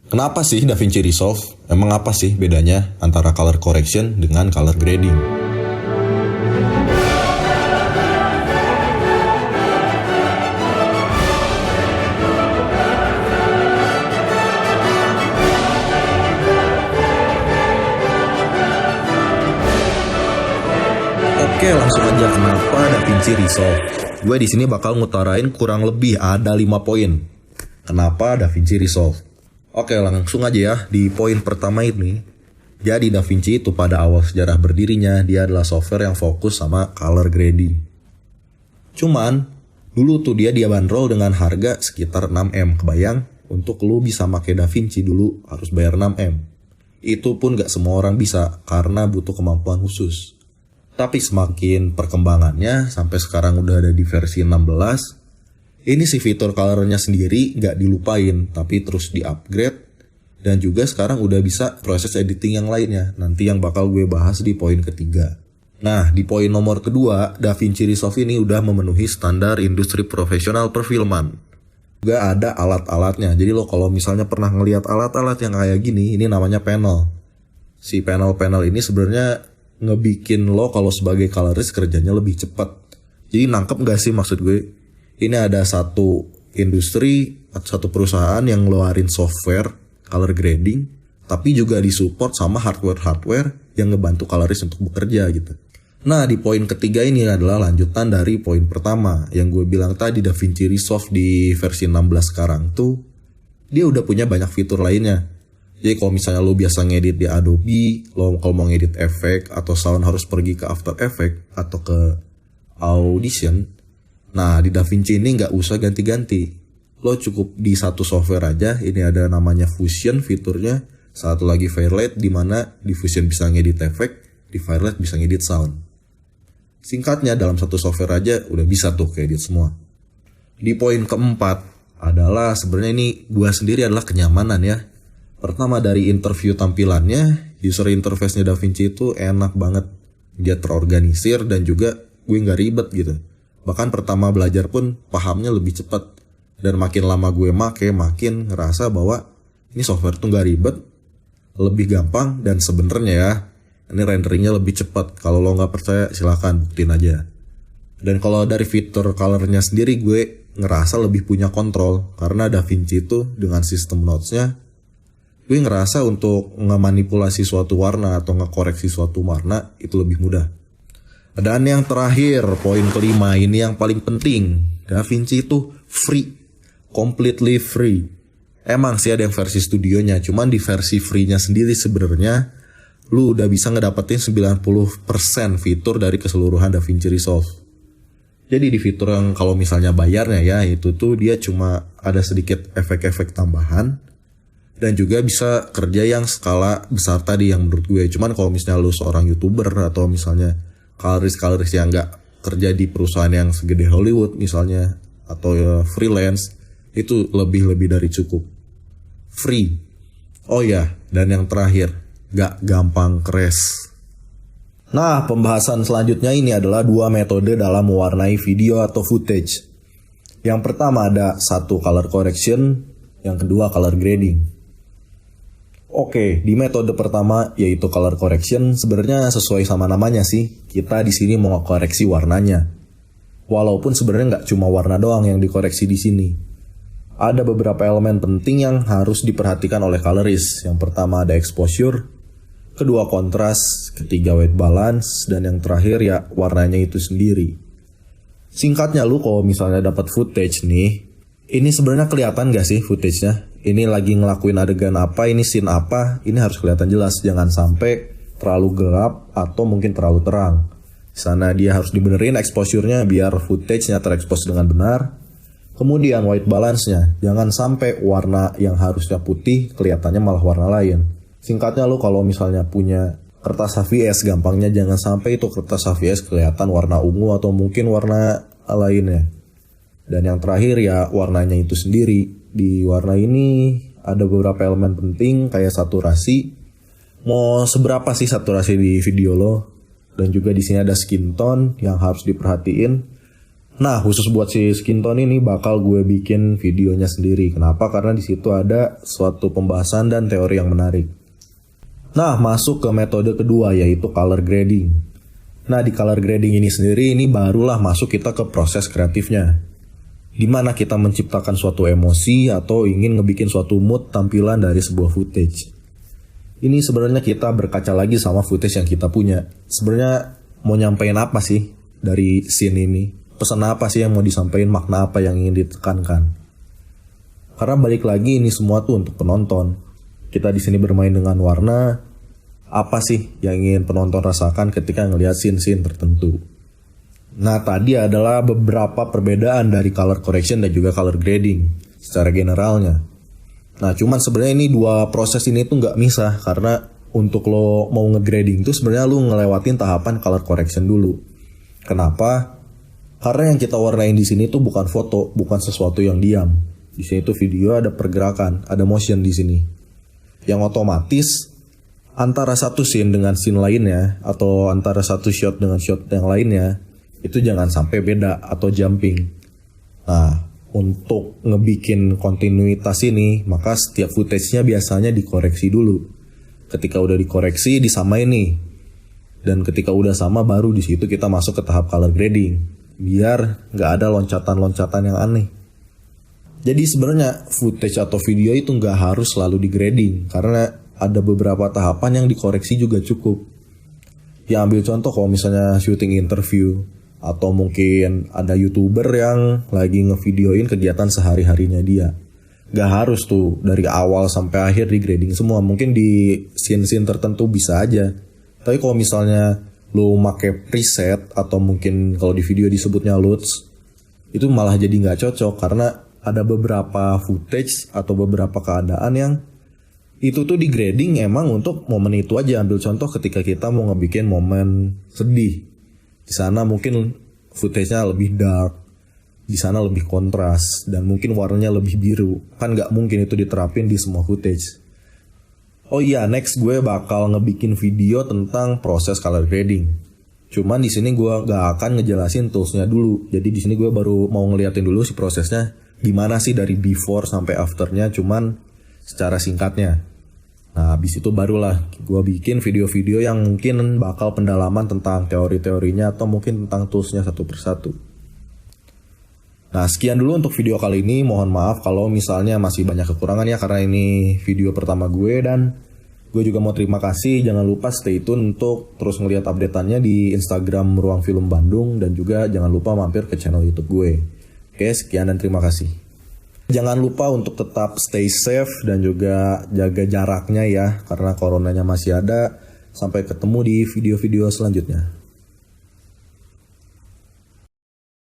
Kenapa sih DaVinci Resolve? Emang apa sih bedanya antara color correction dengan color grading? Oke, langsung aja kenapa DaVinci Resolve. Gue di sini bakal ngutarain kurang lebih ada 5 poin. Kenapa DaVinci Resolve? Oke, langsung aja ya di poin pertama ini. Jadi DaVinci itu pada awal sejarah berdirinya dia adalah software yang fokus sama color grading. Cuman dulu tuh dia bandrol dengan harga sekitar 6M. Kebayang untuk lu bisa pakai DaVinci dulu harus bayar 6M. Itu pun gak semua orang bisa karena butuh kemampuan khusus. Tapi semakin perkembangannya sampai sekarang udah ada di versi 16, ini si fitur colornya sendiri gak dilupain tapi terus di-upgrade. Dan juga sekarang udah bisa proses editing yang lainnya. Nanti yang bakal gue bahas di poin ketiga. Nah, di poin nomor kedua, DaVinci Resolve ini udah memenuhi standar industri profesional perfilman. Juga ada alat-alatnya. Jadi lo kalau misalnya pernah ngelihat alat-alat yang kayak gini, ini namanya panel. Si panel-panel ini sebenarnya ngebikin lo kalau sebagai colorist kerjanya lebih cepat. Jadi nangkep gak sih maksud gue? Ini ada satu industri, satu perusahaan yang ngeluarin software color grading, tapi juga disupport sama hardware yang ngebantu colorist untuk bekerja gitu. Nah, di poin ketiga ini adalah lanjutan dari poin pertama yang gue bilang tadi. DaVinci Resolve di versi 16 sekarang tuh dia udah punya banyak fitur lainnya. Jadi kalau misalnya lo biasa ngedit di Adobe, lo kalau mau ngedit efek atau sound harus pergi ke After Effects atau ke Audition. Nah, di DaVinci ini nggak usah ganti-ganti. Lo cukup di satu software aja. Ini ada namanya Fusion fiturnya. Satu lagi Firelight, di mana di Fusion bisa ngedit efek, di Firelight bisa ngedit sound. Singkatnya dalam satu software aja udah bisa tuh ngedit semua. Di poin keempat adalah sebenarnya ini gua sendiri adalah kenyamanan ya. Pertama dari interview tampilannya, user interface-nya DaVinci itu enak banget. Dia terorganisir dan juga gue nggak ribet gitu. Bahkan pertama belajar pun pahamnya lebih cepat. Dan makin lama gue makin ngerasa bahwa ini software tuh nggak ribet, lebih gampang, dan sebenarnya ya ini renderingnya lebih cepat. Kalau lo nggak percaya silahkan buktiin aja. Dan kalau dari fitur colornya sendiri gue ngerasa lebih punya kontrol. Karena DaVinci itu dengan sistem notesnya, gue ngerasa untuk ngemanipulasi suatu warna atau ngekoreksi suatu warna itu lebih mudah. Dan yang terakhir, poin kelima ini yang paling penting. DaVinci itu free. Completely free. Emang sih ada yang versi studionya, cuman di versi free-nya sendiri sebenarnya lu udah bisa ngedapetin 90% fitur dari keseluruhan DaVinci Resolve. Jadi di fitur yang kalau misalnya bayarnya ya, itu tuh dia cuma ada sedikit efek-efek tambahan. Dan juga bisa kerja yang skala besar tadi yang menurut gue. Cuman kalau misalnya lu seorang YouTuber atau misalnya colorist yang gak kerja di perusahaan yang segede Hollywood misalnya, atau freelance, itu lebih dari cukup. Free. Oh ya, dan yang terakhir, gak gampang crash. Nah, pembahasan selanjutnya ini adalah 2 metode dalam mewarnai video atau footage. Yang pertama ada satu color correction, yang kedua color grading. Oke, di metode pertama yaitu color correction sebenarnya sesuai sama namanya sih. Kita di sini mau koreksi warnanya. Walaupun sebenarnya nggak cuma warna doang yang dikoreksi di sini. Ada beberapa elemen penting yang harus diperhatikan oleh colorist. Yang pertama ada exposure, kedua kontras, ketiga white balance, dan yang terakhir ya warnanya itu sendiri. Singkatnya lu kalau misalnya dapat footage nih, ini sebenarnya kelihatan gak sih footage-nya? Ini lagi ngelakuin adegan apa, ini scene apa, ini harus kelihatan jelas. Jangan sampai terlalu gelap atau mungkin terlalu terang. Di sana dia harus dibenerin exposure-nya biar footage-nya terekspos dengan benar. Kemudian white balance-nya, jangan sampai warna yang harusnya putih kelihatannya malah warna lain. Singkatnya lu kalau misalnya punya kertas HVS, gampangnya jangan sampai itu kertas HVS kelihatan warna ungu atau mungkin warna lainnya. Dan yang terakhir ya warnanya itu sendiri. Di warna ini ada beberapa elemen penting kayak saturasi. Mau seberapa sih saturasi di video lo? Dan juga di sini ada skin tone yang harus diperhatiin. Nah, khusus buat si skin tone ini bakal gue bikin videonya sendiri. Kenapa? Karena di situ ada suatu pembahasan dan teori yang menarik. Nah, masuk ke metode kedua yaitu color grading. Nah, di color grading ini sendiri ini barulah masuk kita ke proses kreatifnya. Di mana kita menciptakan suatu emosi atau ingin ngebikin suatu mood tampilan dari sebuah footage. Ini sebenarnya kita berkaca lagi sama footage yang kita punya. Sebenarnya mau nyampein apa sih dari scene ini? Pesan apa sih yang mau disampaikan, makna apa yang ingin ditekankan? Karena balik lagi ini semua tuh untuk penonton. Kita di sini bermain dengan warna. Apa sih yang ingin penonton rasakan ketika ngelihat scene-scene tertentu? Nah, tadi adalah beberapa perbedaan dari color correction dan juga color grading secara generalnya. Nah, cuman sebenarnya ini dua proses ini tuh nggak misah, karena untuk lo mau ngegrading tuh sebenarnya lo ngelewatin tahapan color correction dulu. Kenapa? Karena yang kita warnain di sini tuh bukan foto, bukan sesuatu yang diam. Di sini tuh video ada pergerakan, ada motion di sini. Yang otomatis antara satu scene dengan scene lainnya atau antara satu shot dengan shot yang lainnya itu jangan sampai beda atau jumping. Nah, untuk ngebikin kontinuitas ini maka setiap footage-nya biasanya dikoreksi dulu. Ketika udah dikoreksi disamain nih. Dan ketika udah sama baru di situ kita masuk ke tahap color grading biar nggak ada loncatan-loncatan yang aneh. Jadi sebenarnya footage atau video itu nggak harus selalu di grading karena ada beberapa tahapan yang dikoreksi juga cukup. Ya ambil contoh kalau misalnya syuting interview atau mungkin ada YouTuber yang lagi ngevideoin kegiatan sehari-harinya dia. Gak harus tuh dari awal sampai akhir di grading semua. Mungkin di scene-scene tertentu bisa aja. Tapi kalau misalnya lo make preset atau mungkin kalau di video disebutnya LUTs, itu malah jadi gak cocok karena ada beberapa footage atau beberapa keadaan yang itu tuh di grading emang untuk momen itu aja. Ambil contoh ketika kita mau ngebikin momen sedih. Di sana mungkin footage-nya lebih dark, di sana lebih kontras, dan mungkin warnanya lebih biru. Kan nggak mungkin itu diterapin di semua footage. Oh iya, next gue bakal ngebikin video tentang proses color grading. Cuman di sini gue nggak akan ngejelasin toolsnya dulu. Jadi di sini gue baru mau ngeliatin dulu si prosesnya gimana sih dari before sampai afternya, cuman secara singkatnya. Nah, habis itu barulah gue bikin video-video yang mungkin bakal pendalaman tentang teori-teorinya atau mungkin tentang toolsnya satu persatu. Nah, sekian dulu untuk video kali ini. Mohon maaf kalau misalnya masih banyak kekurangan ya, karena ini video pertama gue. Dan gue juga mau terima kasih. Jangan lupa stay tune untuk terus ngeliat update-annya di Instagram Ruang Film Bandung. Dan juga jangan lupa mampir ke channel YouTube gue. Oke, sekian dan terima kasih. Jangan lupa untuk tetap stay safe dan juga jaga jaraknya ya, karena coronanya masih ada. Sampai ketemu di video-video selanjutnya.